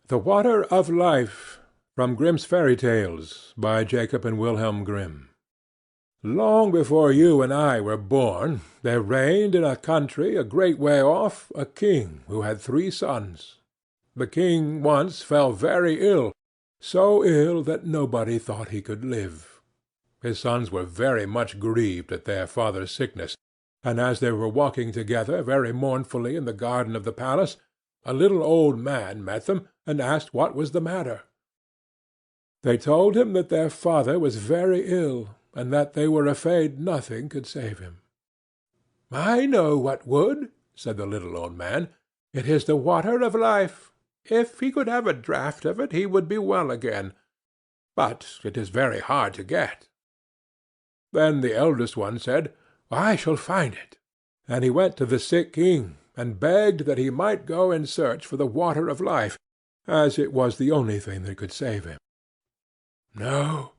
The Water of Life. From Grimm's Fairy Tales, by Jacob and Wilhelm Grimm. Long before you and I were born, there reigned in a country a great way off a king who had 3 sons. The king once fell very ill, so ill that nobody thought he could live. His sons were very much grieved at their father's sickness, and as they were walking together very mournfully in the garden of the palace, a little old man met them and asked what was the matter. They told him that their father was very ill, and that they were afraid nothing could save him. "I know what would," said the little old man. "It is the water of life. If he could have a draught of it, he would be well again. But it is very hard to get." Then the eldest one said, "I shall find it." And he went to the sick king, and begged that he might go and search for the water of life, as it was the only thing that could save him. "No,"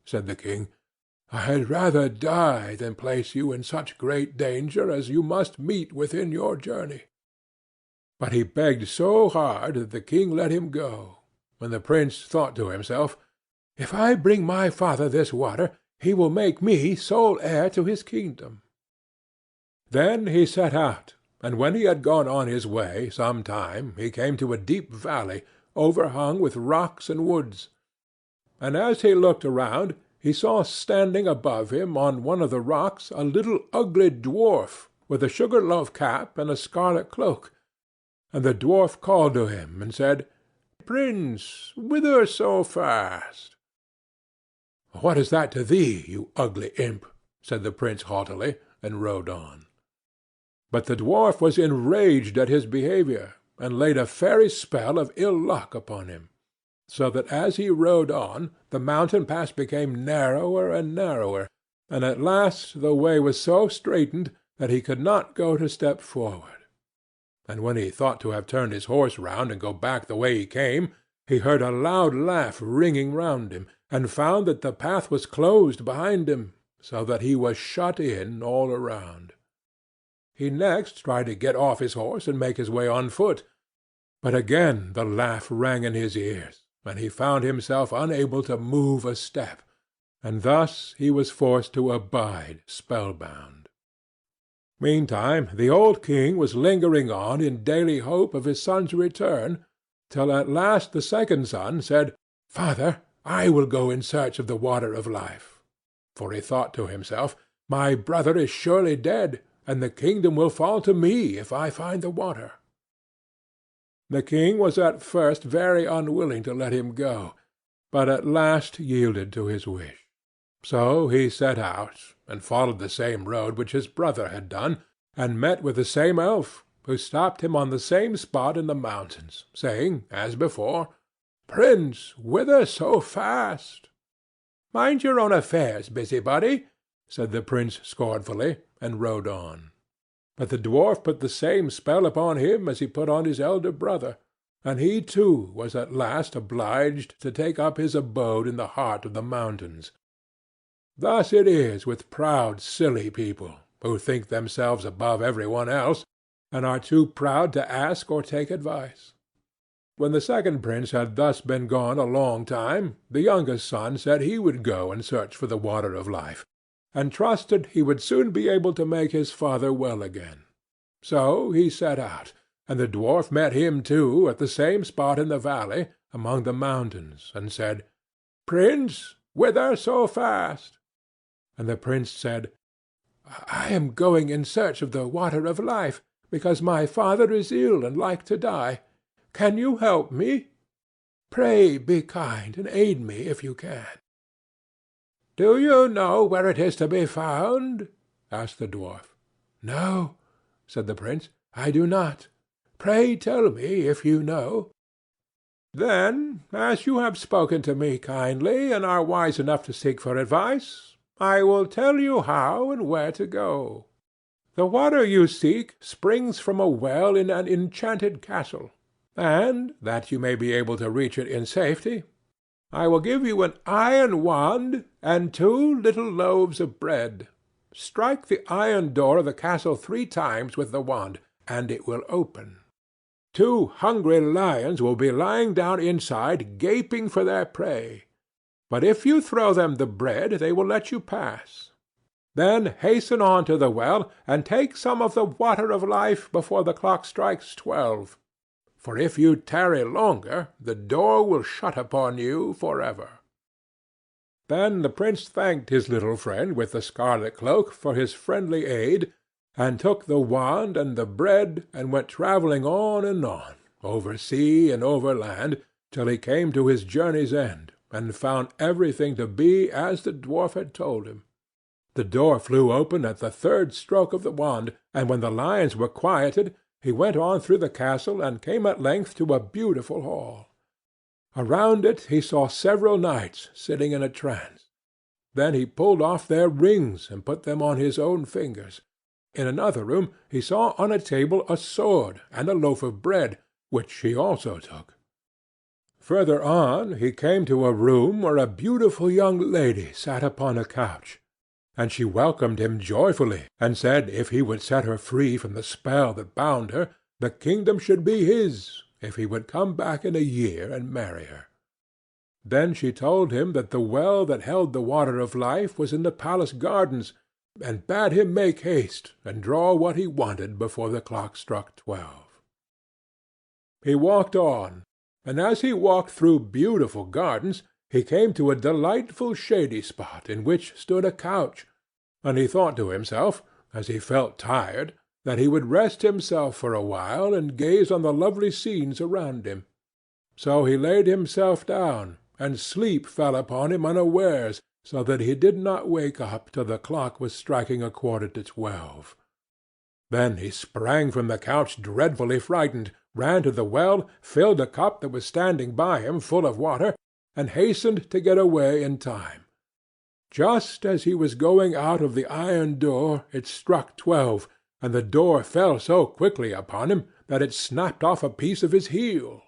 said the king, "I had rather die than place you in such great danger as you must meet with in your journey." But he begged so hard that the king let him go, and the prince thought to himself, "If I bring my father this water, he will make me sole heir to his kingdom." Then he set out, and when he had gone on his way some time, he came to a deep valley, overhung with rocks and woods. And as he looked around, he saw standing above him on one of the rocks a little ugly dwarf, with a sugar-loaf cap and a scarlet cloak. And the dwarf called to him and said, "Prince, whither so fast?" "What is that to thee, you ugly imp?" said the prince haughtily, and rode on. But the dwarf was enraged at his behavior, and laid a fairy spell of ill luck upon him, so that as he rode on, the mountain pass became narrower and narrower, and at last the way was so straitened that he could not go a step forward. And when he thought to have turned his horse round and go back the way he came, he heard a loud laugh ringing round him, and found that the path was closed behind him, so that he was shut in all around. He next tried to get off his horse and make his way on foot, but again the laugh rang in his ears, and he found himself unable to move a step, and thus he was forced to abide spellbound. Meantime the old king was lingering on in daily hope of his son's return, till at last the second son said, "Father, I will go in search of the water of life." For he thought to himself, "My brother is surely dead, and the kingdom will fall to me if I find the water." The king was at first very unwilling to let him go, but at last yielded to his wish. So he set out, and followed the same road which his brother had done, and met with the same elf, who stopped him on the same spot in the mountains, saying, as before, "Prince, whither so fast?" "Mind your own affairs, busybody," said the prince scornfully, and rode on. But the dwarf put the same spell upon him as he put on his elder brother, and he too was at last obliged to take up his abode in the heart of the mountains. Thus it is with proud, silly people, who think themselves above every one else, and are too proud to ask or take advice. When the second prince had thus been gone a long time, the youngest son said he would go and search for the water of life, and trusted he would soon be able to make his father well again. So he set out, and the dwarf met him too at the same spot in the valley, among the mountains, and said, "Prince, whither so fast?" And the prince said, "I am going in search of the water of life, because my father is ill and like to die. Can you help me? Pray be kind, and aid me if you can." "Do you know where it is to be found?" asked the dwarf. "No," said the prince, "I do not. Pray tell me if you know." "Then, as you have spoken to me kindly, and are wise enough to seek for advice, I will tell you how and where to go. The water you seek springs from a well in an enchanted castle, and, that you may be able to reach it in safety, I will give you an iron wand and 2 little loaves of bread. Strike the iron door of the castle 3 times with the wand, and it will open. 2 hungry lions will be lying down inside gaping for their prey. But if you throw them the bread, they will let you pass. Then hasten on to the well, and take some of the water of life before the clock strikes 12. For if you tarry longer, the door will shut upon you forever." Then the prince thanked his little friend with the scarlet cloak for his friendly aid, and took the wand and the bread, and went travelling on, over sea and over land, till he came to his journey's end, and found everything to be as the dwarf had told him. The door flew open at the 3rd stroke of the wand, and when the lions were quieted, he went on through the castle, and came at length to a beautiful hall. Around it he saw several knights sitting in a trance. Then he pulled off their rings, and put them on his own fingers. In another room he saw on a table a sword and a loaf of bread, which he also took. Further on he came to a room where a beautiful young lady sat upon a couch, and she welcomed him joyfully, and said if he would set her free from the spell that bound her, the kingdom should be his, if he would come back in a year and marry her. Then she told him that the well that held the water of life was in the palace gardens, and bade him make haste and draw what he wanted before the clock struck 12. He walked on, and as he walked through beautiful gardens, he came to a delightful shady spot in which stood a couch, and he thought to himself, as he felt tired, that he would rest himself for a while and gaze on the lovely scenes around him. So he laid himself down, and sleep fell upon him unawares, so that he did not wake up till the clock was striking 11:45. Then he sprang from the couch dreadfully frightened, ran to the well, filled a cup that was standing by him full of water, and hastened to get away in time. Just as he was going out of the iron door, it struck 12, and the door fell so quickly upon him that it snapped off a piece of his heel.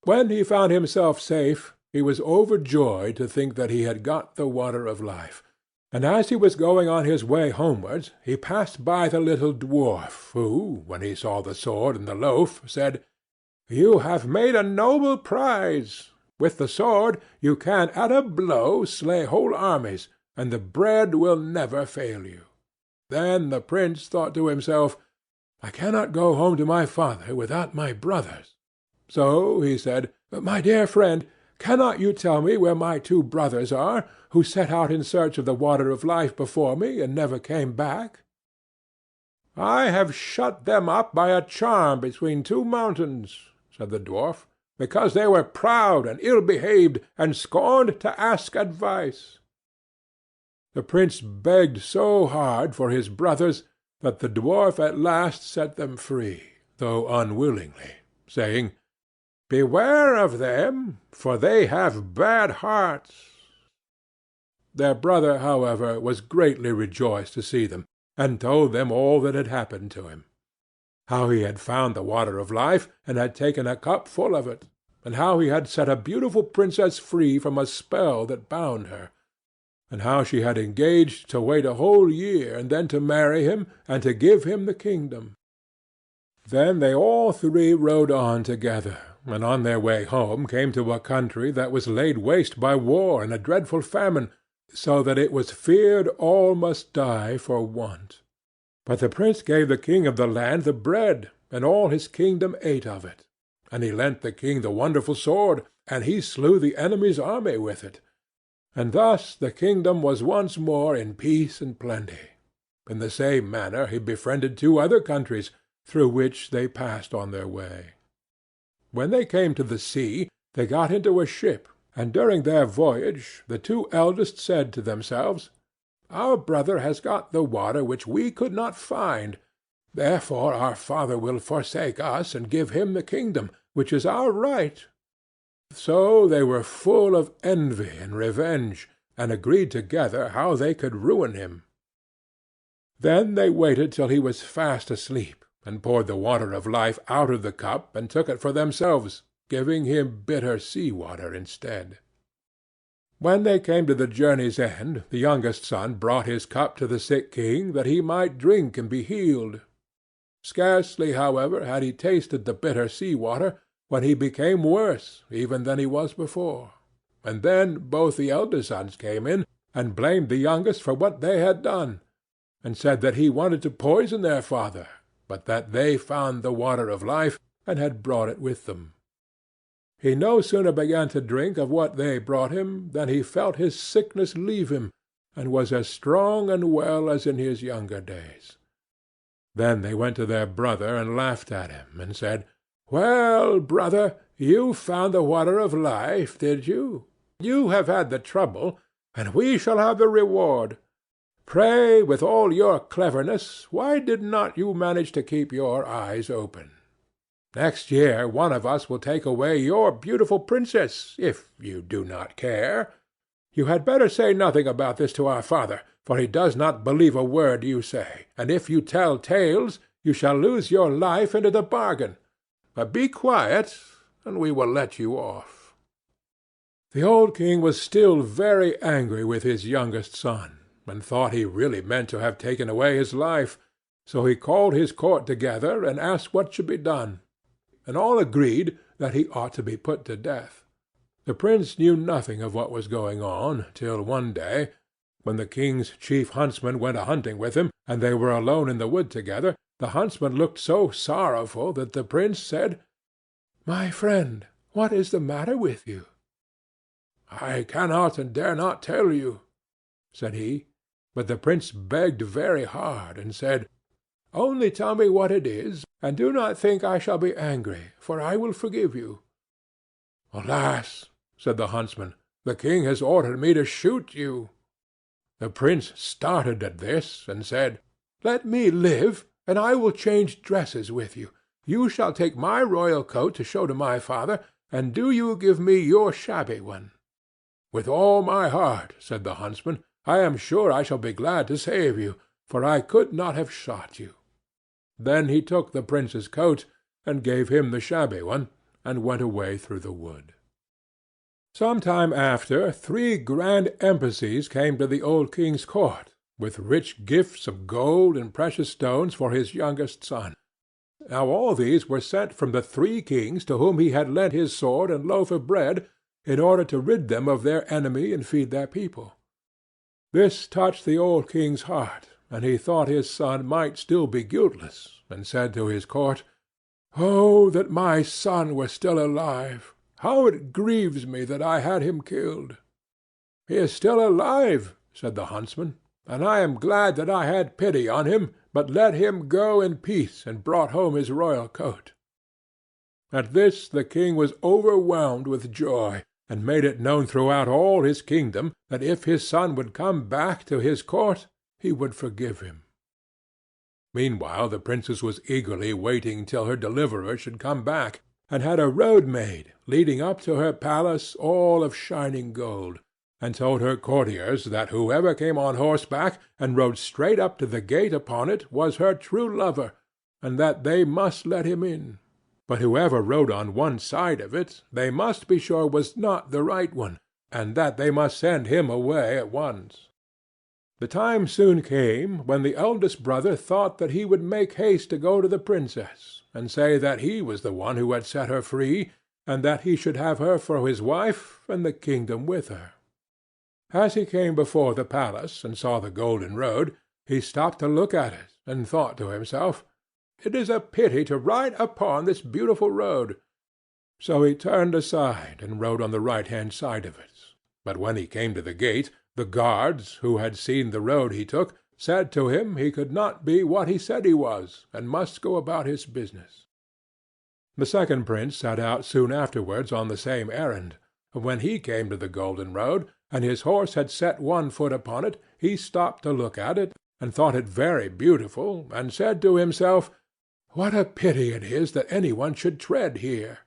When he found himself safe, he was overjoyed to think that he had got the water of life, and as he was going on his way homewards, he passed by the little dwarf, who, when he saw the sword and the loaf, said, "You have made a noble prize. With the sword you can at a blow slay whole armies, and the bread will never fail you." Then the prince thought to himself, "I cannot go home to my father without my brothers." So he said, "My dear friend, cannot you tell me where my 2 brothers are, who set out in search of the water of life before me, and never came back?" "I have shut them up by a charm between 2 mountains," said the dwarf, "because they were proud and ill-behaved, and scorned to ask advice." The prince begged so hard for his brothers that the dwarf at last set them free, though unwillingly, saying, "Beware of them, for they have bad hearts." Their brother, however, was greatly rejoiced to see them, and told them all that had happened to him: how he had found the water of life, and had taken a cup full of it, and how he had set a beautiful princess free from a spell that bound her, and how she had engaged to wait a whole year, and then to marry him, and to give him the kingdom. Then they all 3 rode on together, and on their way home came to a country that was laid waste by war and a dreadful famine, so that it was feared all must die for want. But the prince gave the king of the land the bread, and all his kingdom ate of it. And he lent the king the wonderful sword, and he slew the enemy's army with it. And thus the kingdom was once more in peace and plenty. In the same manner he befriended 2 other countries, through which they passed on their way. When they came to the sea, they got into a ship, and during their voyage the 2 eldest said to themselves, "Our brother has got the water which we could not find. Therefore our father will forsake us and give him the kingdom, which is our right." So they were full of envy and revenge, and agreed together how they could ruin him. Then they waited till he was fast asleep, and poured the water of life out of the cup, and took it for themselves, giving him bitter sea-water instead. When they came to the journey's end, the youngest son brought his cup to the sick king, that he might drink and be healed. Scarcely, however, had he tasted the bitter sea water, when he became worse even than he was before. And then both the elder sons came in, and blamed the youngest for what they had done, and said that he wanted to poison their father, but that they found the water of life, and had brought it with them. He no sooner began to drink of what they brought him, than he felt his sickness leave him, and was as strong and well as in his younger days. Then they went to their brother and laughed at him, and said, "Well, brother, you found the water of life, did you? You have had the trouble, and we shall have the reward. Pray, with all your cleverness, why did not you manage to keep your eyes open? Next year one of us will take away your beautiful princess, if you do not care. You had better say nothing about this to our father, for he does not believe a word you say, and if you tell tales, you shall lose your life into the bargain. But be quiet, and we will let you off." The old king was still very angry with his youngest son, and thought he really meant to have taken away his life, so he called his court together and asked what should be done, and all agreed that he ought to be put to death. The prince knew nothing of what was going on, till one day, when the king's chief huntsman went a-hunting with him, and they were alone in the wood together, the huntsman looked so sorrowful that the prince said, "My friend, what is the matter with you?" "I cannot and dare not tell you," said he. But the prince begged very hard, and said, "Only tell me what it is, and do not think I shall be angry, for I will forgive you." "Alas," said the huntsman, "the king has ordered me to shoot you." The prince started at this, and said, "Let me live, and I will change dresses with you. You shall take my royal coat to show to my father, and do you give me your shabby one." "With all my heart," said the huntsman. "I am sure I shall be glad to save you, for I could not have shot you." Then he took the prince's coat, and gave him the shabby one, and went away through the wood. Some time after, 3 grand embassies came to the old king's court, with rich gifts of gold and precious stones for his youngest son. Now all these were sent from the 3 kings to whom he had lent his sword and loaf of bread, in order to rid them of their enemy and feed their people. This touched the old king's heart, and he thought his son might still be guiltless, and said to his court, "Oh, that my son were still alive! How it grieves me that I had him killed!" "He is still alive," said the huntsman, "and I am glad that I had pity on him, but let him go in peace, and brought home his royal coat." At this the king was overwhelmed with joy, and made it known throughout all his kingdom that if his son would come back to his court, he would forgive him. Meanwhile the princess was eagerly waiting till her deliverer should come back, and had a road made leading up to her palace all of shining gold, and told her courtiers that whoever came on horseback and rode straight up to the gate upon it was her true lover, and that they must let him in. But whoever rode on one side of it they must be sure was not the right one, and that they must send him away at once. The time soon came when the eldest brother thought that he would make haste to go to the princess, and say that he was the one who had set her free, and that he should have her for his wife, and the kingdom with her. As he came before the palace, and saw the golden road, he stopped to look at it, and thought to himself, "It is a pity to ride upon this beautiful road." So he turned aside, and rode on the right-hand side of it. But when he came to the gate, the guards, who had seen the road he took, said to him he could not be what he said he was, and must go about his business. The second prince set out soon afterwards on the same errand. When he came to the golden road, and his horse had set one foot upon it, he stopped to look at it, and thought it very beautiful, and said to himself, "What a pity it is that any one should tread here."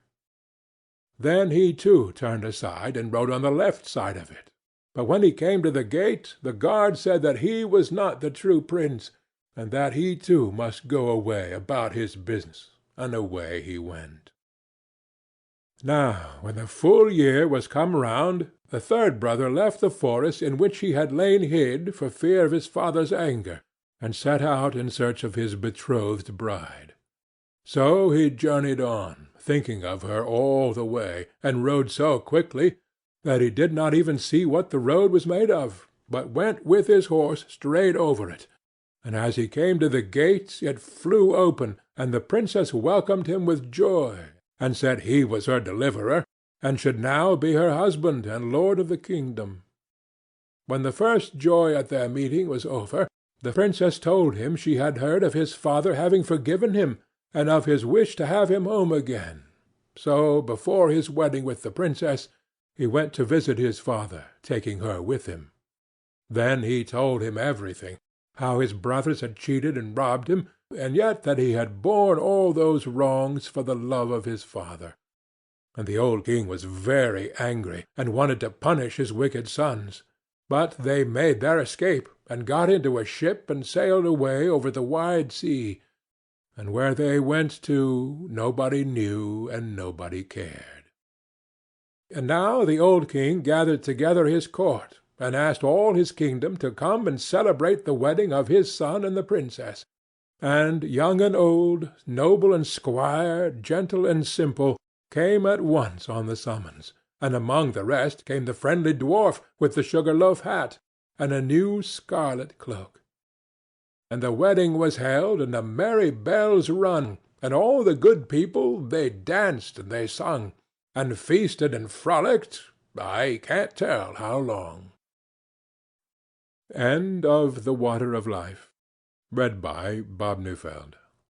Then he too turned aside, and rode on the left side of it. But when he came to the gate, the guard said that he was not the true prince, and that he too must go away about his business, and away he went. Now when the full year was come round, the third brother left the forest in which he had lain hid for fear of his father's anger, and set out in search of his betrothed bride. So he journeyed on, thinking of her all the way, and rode so quickly that he did not even see what the road was made of, but went with his horse straight over it, and as he came to the gate it flew open, and the princess welcomed him with joy, and said he was her deliverer, and should now be her husband and lord of the kingdom. When the first joy at their meeting was over, the princess told him she had heard of his father having forgiven him, and of his wish to have him home again. So before his wedding with the princess, he went to visit his father, taking her with him. Then he told him everything, how his brothers had cheated and robbed him, and yet that he had borne all those wrongs for the love of his father. And the old king was very angry, and wanted to punish his wicked sons. But they made their escape, and got into a ship and sailed away over the wide sea, and where they went to nobody knew and nobody cared. And now the old king gathered together his court, and asked all his kingdom to come and celebrate the wedding of his son and the princess. And young and old, noble and squire, gentle and simple, came at once on the summons, and among the rest came the friendly dwarf with the sugar-loaf hat, and a new scarlet cloak. And the wedding was held, and the merry bells rung, and all the good people they danced and they sung, and feasted and frolicked, I can't tell how long. End of The Water of Life, read by Bob Newfeld.